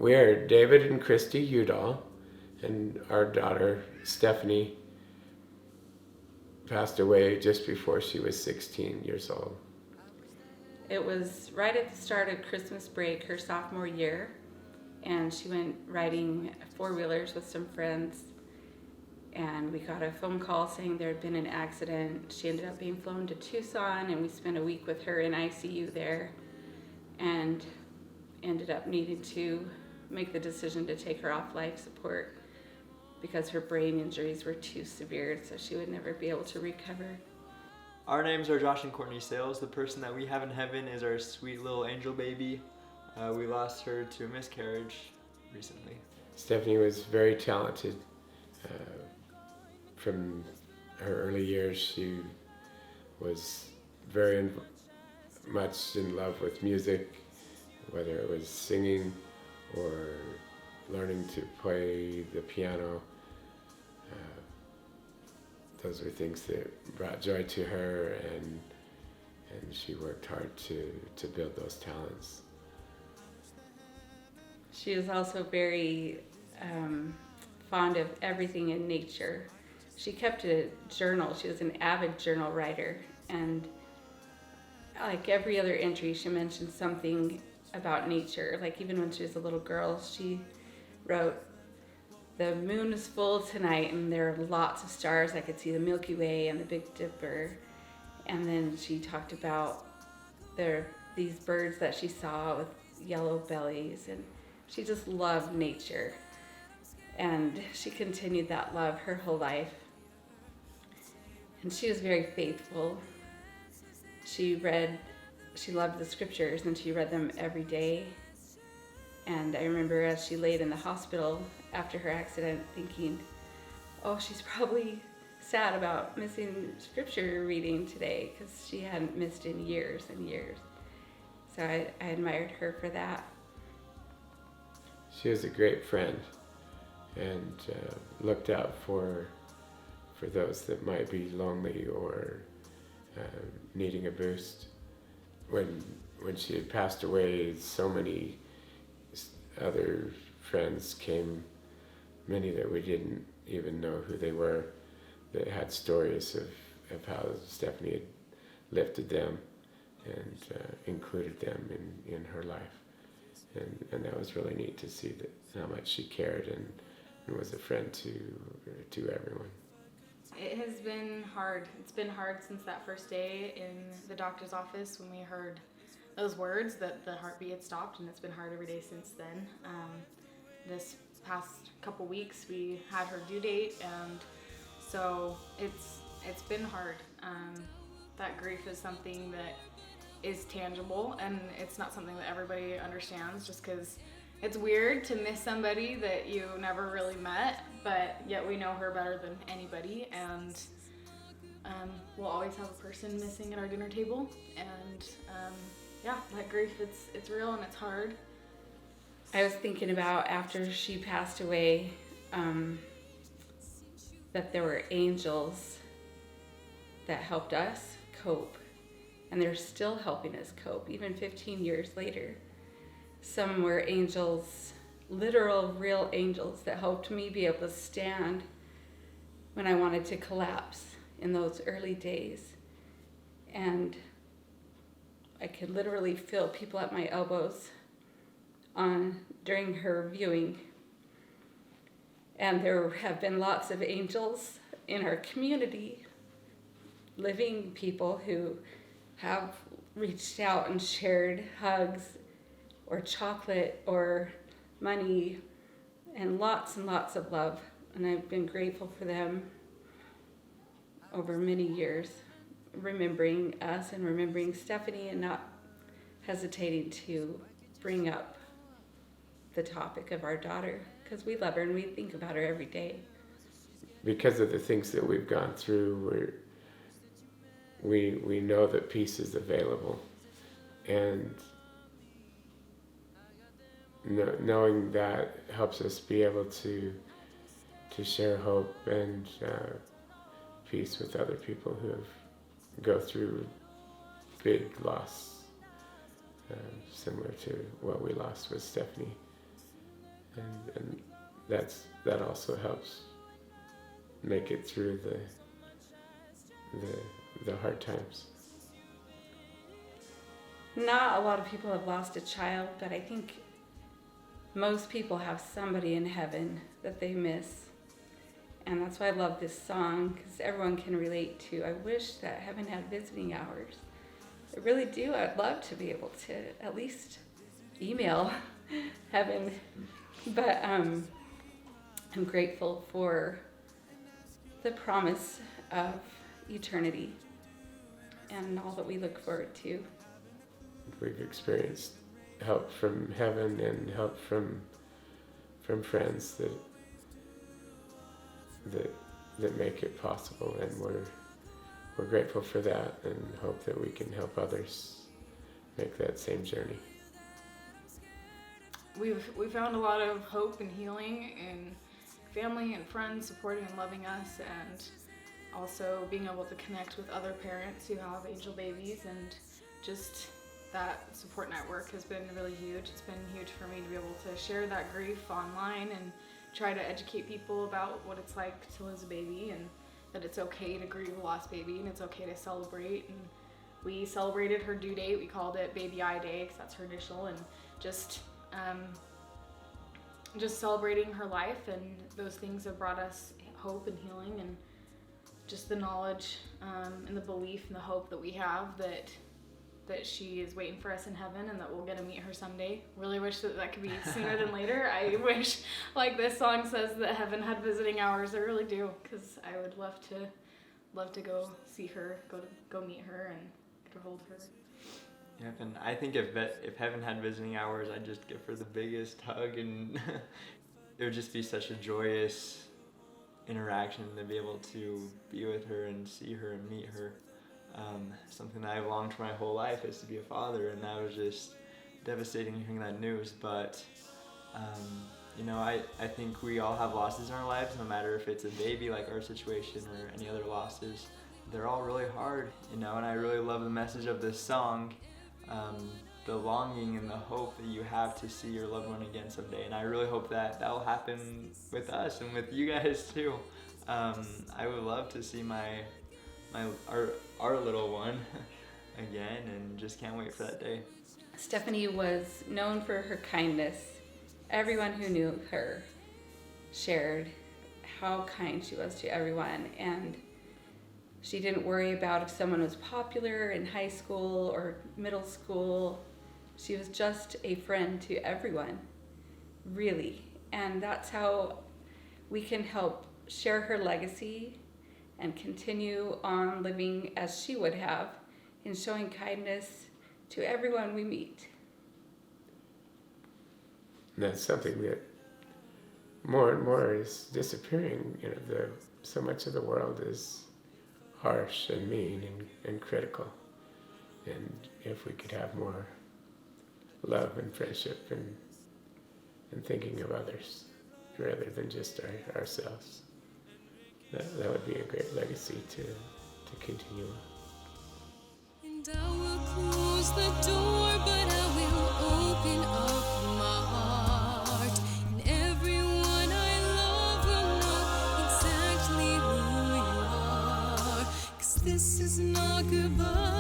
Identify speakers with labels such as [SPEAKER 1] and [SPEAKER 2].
[SPEAKER 1] We're David and Kristie Udall, and our daughter Stephanie passed away just before she was 16 years old.
[SPEAKER 2] It was right at the start of Christmas break, her sophomore year, and she went riding four-wheelers with some friends, and we got a phone call saying there had been an accident. She ended up being flown to Tucson, and we spent a week with her in ICU there, and ended up needing to make the decision to take her off life support because her brain injuries were too severe, so she would never be able to recover.
[SPEAKER 3] Our names are Josh and Courtney Sales. The person that we have in heaven is our sweet little angel baby. We lost her to a miscarriage recently.
[SPEAKER 1] Stephanie was very talented. From her early years, she was very much in love with music, whether it was singing or learning to play the piano. Those were things that brought joy to her, and she worked hard to build those talents.
[SPEAKER 2] She was also very fond of everything in nature. She kept a journal. She was an avid journal writer, and like every other entry, she mentioned something about nature. Like even when she was a little girl, she wrote, "The moon is full tonight and there are lots of stars. I could see the Milky Way and the Big Dipper." And then she talked about these birds that she saw with yellow bellies, and she just loved nature. And she continued that love her whole life. And she was very faithful. She loved the scriptures, and she read them every day. And I remember as she laid in the hospital after her accident thinking, oh, she's probably sad about missing scripture reading today, because she hadn't missed in years and years. So I admired her for that.
[SPEAKER 1] She was a great friend, and looked out for those that might be lonely or needing a boost. When she had passed away, so many other friends came, many that we didn't even know who they were, that had stories of how Stephanie had lifted them and included them in her life. And that was really neat to see how much she cared and was a friend to everyone.
[SPEAKER 4] It has been hard. It's been hard since that first day in the doctor's office when we heard those words that the heartbeat had stopped, and it's been hard every day since then. This past couple weeks we had her due date, and so it's been hard. That grief is something that is tangible, and it's not something that everybody understands, just because it's weird to miss somebody that you never really met, but yet we know her better than anybody, and we'll always have a person missing at our dinner table, and yeah, that grief, it's real and it's hard.
[SPEAKER 2] I was thinking about after she passed away, that there were angels that helped us cope, and they're still helping us cope, even 15 years later. Some were angels, literal, real angels that helped me be able to stand when I wanted to collapse in those early days. And I could literally feel people at my elbows during her viewing. And there have been lots of angels in our community, living people who have reached out and shared hugs or chocolate or money and lots of love. And I've been grateful for them over many years, remembering us and remembering Stephanie and not hesitating to bring up the topic of our daughter, because we love her and we think about her every day.
[SPEAKER 1] Because of the things that we've gone through, we know that peace is available, and knowing that helps us be able to share hope and peace with other people who go through big loss, similar to what we lost with Stephanie. and that also helps make it through the hard times.
[SPEAKER 2] Not a lot of people have lost a child, but I think most people have somebody in heaven that they miss. And that's why I love this song, because everyone can relate to. I wish that heaven had visiting hours. I really do. I'd love to be able to at least email heaven. But I'm grateful for the promise of eternity and all that we look forward to.
[SPEAKER 1] We've experienced help from heaven and help from friends that make it possible, and we're grateful for that and hope that we can help others make that same journey.
[SPEAKER 4] We found a lot of hope and healing in family and friends supporting and loving us, and also being able to connect with other parents who have angel babies, and just that support network has been really huge. It's been huge for me to be able to share that grief online and try to educate people about what it's like to lose a baby, and that it's okay to grieve a lost baby and it's okay to celebrate. And we celebrated her due date. We called it Baby I Day because that's her initial, and just celebrating her life, and those things have brought us hope and healing, and just the knowledge and the belief and the hope that we have that she is waiting for us in heaven and that we'll get to meet her someday. Really wish that could be sooner than later. I wish, like this song says, that heaven had visiting hours. I really do, because I would love to go see her, go meet her and get to hold her.
[SPEAKER 3] Yep, and I think if heaven had visiting hours, I'd just give her the biggest hug, and it would just be such a joyous interaction to be able to be with her and see her and meet her. Something that I've longed for my whole life is to be a father, and that was just devastating hearing that news. But I think we all have losses in our lives, no matter if it's a baby like our situation or any other losses. They're all really hard, and I really love the message of this song, the longing and the hope that you have to see your loved one again someday. And I really hope that will happen with us and with you guys too. I would love to see our little one again, and just can't wait for that day.
[SPEAKER 2] Stephanie was known for her kindness. Everyone who knew her shared how kind she was to everyone, and she didn't worry about if someone was popular in high school or middle school. She was just a friend to everyone, really. And that's how we can help share her legacy and continue on living as she would have, in showing kindness to everyone we meet.
[SPEAKER 1] And that's something that more and more is disappearing. So much of the world is harsh and mean and critical. And if we could have more love and friendship and thinking of others rather than just ourselves, that would be a great legacy to continue on.
[SPEAKER 5] And I will close the door, but I will open up my heart. And everyone I love will know exactly who you are. 'Cause this is not goodbye.